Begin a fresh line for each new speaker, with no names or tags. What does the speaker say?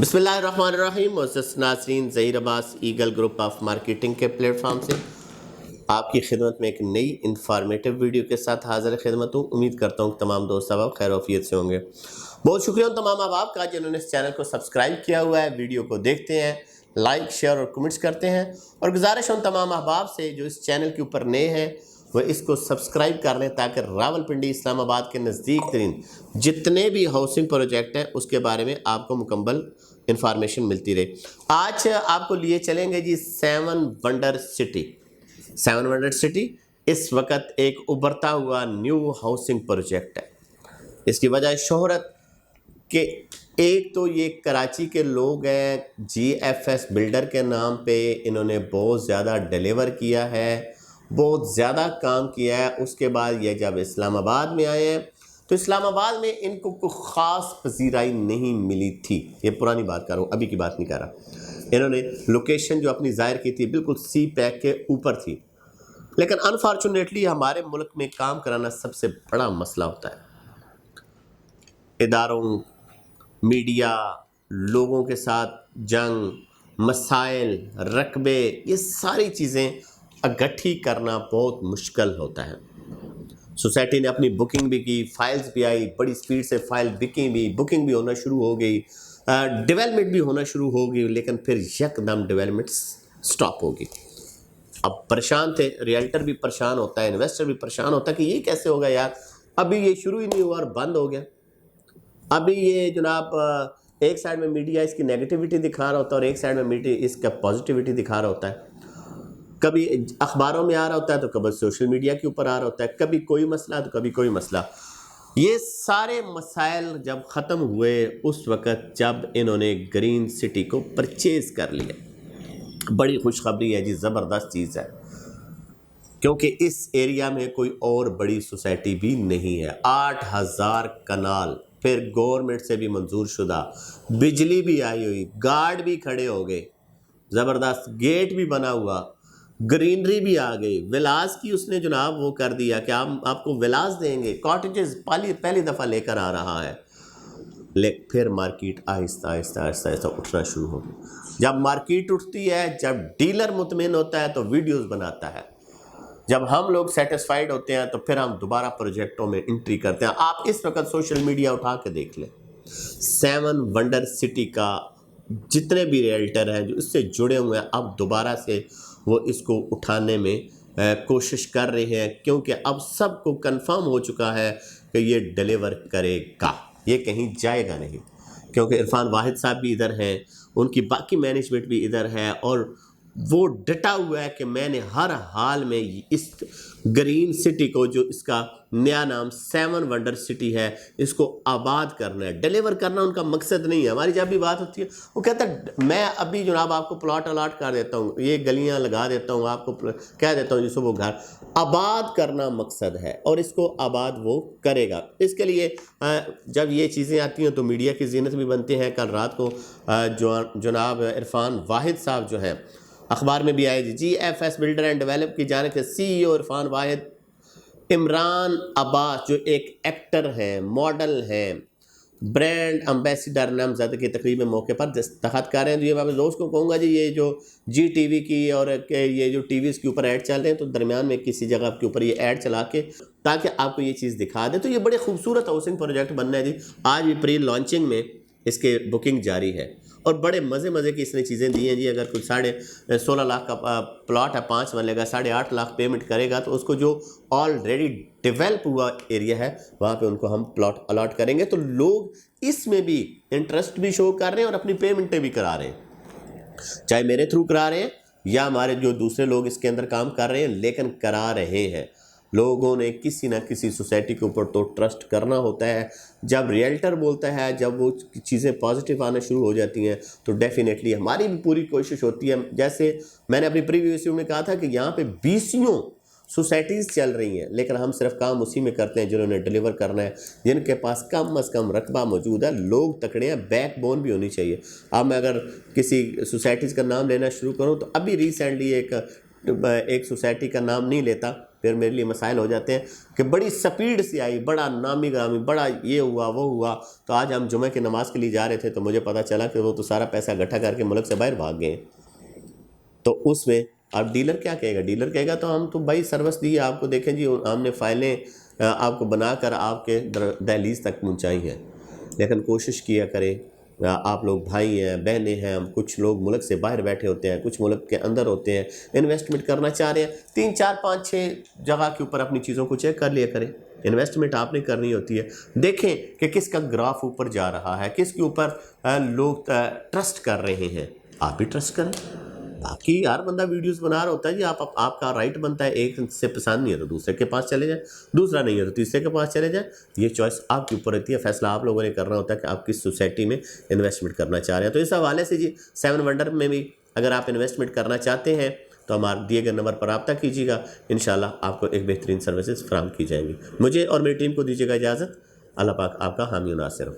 बिस्मिल्लाहिर्रहमानिर्रहीम। मुअज़्ज़ज़ नाज़रीन, Zaheer Abbas eagle group of marketing के प्लेटफॉर्म से आपकी खिदमत में एक नई इंफॉर्मेटिव वीडियो के साथ हाज़िर खिदमत हूँ। उम्मीद करता हूँ तमाम दोस्त अब खैर आफियत से होंगे। बहुत शुक्रिया उन तमाम अहबाब का जिन्होंने इस चैनल को सब्सक्राइब किया हुआ है, वीडियो को देखते हैं, लाइक शेयर और कमेंट्स करते हैं। और गुजारिश उन तमाम अहबाब से जो इस चैनल के ऊपर नए हैं वह इसको सब्सक्राइब कर लें ताकि रावलपिंडी इस्लामाबाद के नज़दीक तरीन जितने भी हाउसिंग प्रोजेक्ट हैं उसके बारे में आपको मुकम्मल इंफॉर्मेशन मिलती रहे। आज आपको लिए चलेंगे G seven wonder city. Seven wonder city इस वक्त एक उभरता हुआ न्यू हाउसिंग प्रोजेक्ट है। इसकी वजह शोहरत के एक तो ये कराची के लोग हैं, GFS बिल्डर के नाम पे इन्होंने बहुत ज़्यादा डिलीवर किया है, बहुत ज़्यादा काम किया है। उसके बाद ये जब इस्लामाबाद में आए हैं तो इस्लामाबाद में इनको कोई ख़ास पजीराई नहीं मिली थी। ये पुरानी बात कर रहा हूँ, अभी की बात नहीं कर रहा। इन्होंने लोकेशन जो अपनी ज़ाहिर की थी बिल्कुल सी पैक के ऊपर थी, लेकिन अनफॉर्चुनेटली हमारे मुल्क में काम कराना सबसे बड़ा मसला होता है। इदारों, मीडिया, लोगों के साथ जंग, मसाइल, रकबे, ये सारी चीज़ें इकट्ठी करना बहुत मुश्किल होता है। सोसाइटी ने अपनी बुकिंग भी की, फाइल्स भी आई, बड़ी स्पीड से फाइल बुकिंग भी होना शुरू हो गई, डेवलपमेंट भी होना शुरू हो गई, लेकिन फिर यकदम डेवलपमेंट स्टॉप हो गई। अब परेशान थे, रियल्टर भी परेशान होता है, इन्वेस्टर भी परेशान होता है कि ये कैसे होगा यार, अभी ये शुरू ही नहीं हुआ और बंद हो गया। अभी ये जनाब एक साइड में मीडिया इसकी नेगेटिविटी दिखा रहा होता है और एक साइड में मीडिया इसका पॉजिटिविटी दिखा रहा होता है। कभी अखबारों में आ रहा होता है तो कभी सोशल मीडिया के ऊपर आ रहा होता है, कभी कोई मसला तो कभी कोई मसला। ये सारे मसाइल जब ख़त्म हुए उस वक़्त जब इन्होंने ग्रीन सिटी को परचेज़ कर लिया। बड़ी खुशखबरी है जी, ज़बरदस्त चीज़ है, क्योंकि इस एरिया में कोई और बड़ी सोसाइटी भी नहीं है। 8000 कनाल, फिर गवर्नमेंट से भी मंजूर शुदा, बिजली भी आई हुई, गार्ड भी खड़े हो गए, ज़बरदस्त गेट भी बना हुआ, ग्रीनरी भी आ गई। विलास की उसने जनाब वो कर दिया कि हम आपको विलास देंगे, कॉटेजेस पहली दफ़ा लेकर आ रहा है। फिर मार्केट आहिस्ता आहिस्ता आहिस्ता आहिस्ता उठना शुरू हो गई। जब मार्केट उठती है, जब डीलर मुतमिन होता है तो वीडियोस बनाता है, जब हम लोग सेटिस्फाइड होते हैं तो फिर हम दोबारा प्रोजेक्टों में एंट्री करते हैं। आप इस वक्त सोशल मीडिया उठा के देख लें, सेवन वंडर सिटी का जितने भी रियल्टर हैं जो इससे जुड़े हुए हैं, अब दोबारा से वो इसको उठाने में कोशिश कर रहे हैं, क्योंकि अब सबको कंफर्म हो चुका है कि ये डिलीवर करेगा, ये कहीं जाएगा नहीं। क्योंकि इरफान वाहिद साहब भी इधर हैं, उनकी बाकी मैनेजमेंट भी इधर है और वो डटा हुआ है कि मैंने हर हाल में इस ग्रीन सिटी को, जो इसका नया नाम सेवन वंडर सिटी है, इसको आबाद करना है। डिलीवर करना उनका मकसद नहीं है। हमारी जब भी बात होती है वो कहता है मैं अभी जनाब आपको प्लॉट अलाट कर देता हूँ, ये गलियाँ लगा देता हूँ, आपको कह देता हूँ जिसको वो घर आबाद करना मकसद है और इसको आबाद वो करेगा। इसके लिए जब ये चीज़ें आती हैं तो मीडिया की ज़ीनत भी बनती हैं। कल रात को जनाब इरफान वाहिद साहब जो है अखबार में भी आए, GFS बिल्डर एंड डेवलप की जानिब से CEO इरफान वाहिद, इमरान अब्बास जो एक एक्टर हैं, मॉडल हैं, ब्रांड एम्बेसडर नामजद की तकरीब में मौके पर दस्तखत कर रहे हैं। तो ये मैं अपने दोस्त को कहूँगा जी, ये जो GTV की और ये जो टीवीज़ के ऊपर ऐड चल रहे हैं तो दरमियान में किसी जगह के ऊपर ये ऐड चला के ताकि आपको ये चीज़ दिखा दे। तो ये बड़े खूबसूरत हाउसिंग प्रोजेक्ट बनना है जी। आज भी प्री लॉन्चिंग में इसके बुकिंग जारी है और बड़े मज़े की इसने चीज़ें दी हैं जी। अगर कुछ 16.5 लाख का प्लॉट है, 5 वालेगा, 8.5 लाख पेमेंट करेगा तो उसको जो ऑलरेडी डेवलप हुआ एरिया है वहाँ पे उनको हम प्लॉट अलॉट करेंगे। तो लोग इसमें भी इंटरेस्ट भी शो कर रहे हैं और अपनी पेमेंटें भी करा रहे हैं, चाहे मेरे थ्रू करा रहे हैं या हमारे जो दूसरे लोग इसके अंदर काम कर रहे हैं, लेकिन करा रहे हैं। लोगों ने किसी ना किसी सोसाइटी के ऊपर तो ट्रस्ट करना होता है। जब रियल्टर बोलता है, जब वो चीज़ें पॉजिटिव आना शुरू हो जाती हैं तो डेफिनेटली हमारी भी पूरी कोशिश होती है। जैसे मैंने अपनी प्रीवियस वीडियो में कहा था कि यहाँ पे 20 सोसाइटीज़ चल रही हैं, लेकिन हम सिर्फ काम उसी में करते हैं जिन्होंने डिलीवर करना है, जिनके पास कम अज़ कम रकबा मौजूद है, लोग तकड़े हैं, बैकबोन भी होनी चाहिए। अब मैं अगर किसी सोसाइटीज़ का नाम लेना शुरू करूँ तो अभी रिसेंटली एक सोसाइटी का नाम नहीं लेता, پھر میرے لیے مسائل ہو جاتے ہیں کہ بڑی سپیڈ سے آئی، بڑا نامی گرامی، بڑا یہ ہوا وہ ہوا. تو آج ہم جمعہ کی نماز کے لیے جا رہے تھے تو مجھے پتہ چلا کہ وہ تو سارا پیسہ اکٹھا کر کے ملک سے باہر بھاگ گئے. تو اس میں اب ڈیلر کیا کہے گا؟ ڈیلر کہے گا تو ہم تو بھائی سروس دی آپ کو، دیکھیں جی ہم نے فائلیں آپ کو بنا کر آپ کے دہلیز تک پہنچائی ہیں. لیکن کوشش کیا کریں، آپ لوگ بھائی ہیں بہنیں ہیں، کچھ لوگ ملک سے باہر بیٹھے ہوتے ہیں، کچھ ملک کے اندر ہوتے ہیں، انویسٹمنٹ کرنا چاہ رہے ہیں، 3 4 5 6 جگہ کے اوپر اپنی چیزوں کو چیک کر لیا کریں. انویسٹمنٹ آپ نے کرنی ہوتی ہے، دیکھیں کہ کس کا گراف اوپر جا رہا ہے، کس کے اوپر لوگ ٹرسٹ کر رہے ہیں. آپ بھی ٹرسٹ کریں. باقی ہر بندہ ویڈیوز بنا رہا ہوتا ہے جی، آپ کا رائٹ بنتا ہے، ایک سے پسند نہیں ہے تو دوسرے کے پاس چلے جائیں، دوسرا نہیں ہے تو تیسرے کے پاس چلے جائیں. یہ چوائس آپ کے اوپر رہتی ہے، فیصلہ آپ لوگوں نے کرنا ہوتا ہے کہ آپ کس سوسائٹی میں انویسٹمنٹ کرنا چاہ رہے ہیں. تو اس حوالے سے جی 7 ونڈر میں بھی اگر آپ انویسٹمنٹ کرنا چاہتے ہیں تو ہمارے دیے گئے نمبر پر رابطہ کیجیے گا، انشاءاللہ آپ کو ایک بہترین سروسز فراہم کی جائیں گی. مجھے اور میری ٹیم کو دیجیے گا اجازت. اللہ پاک آپ کا حامی و ناصر ہو.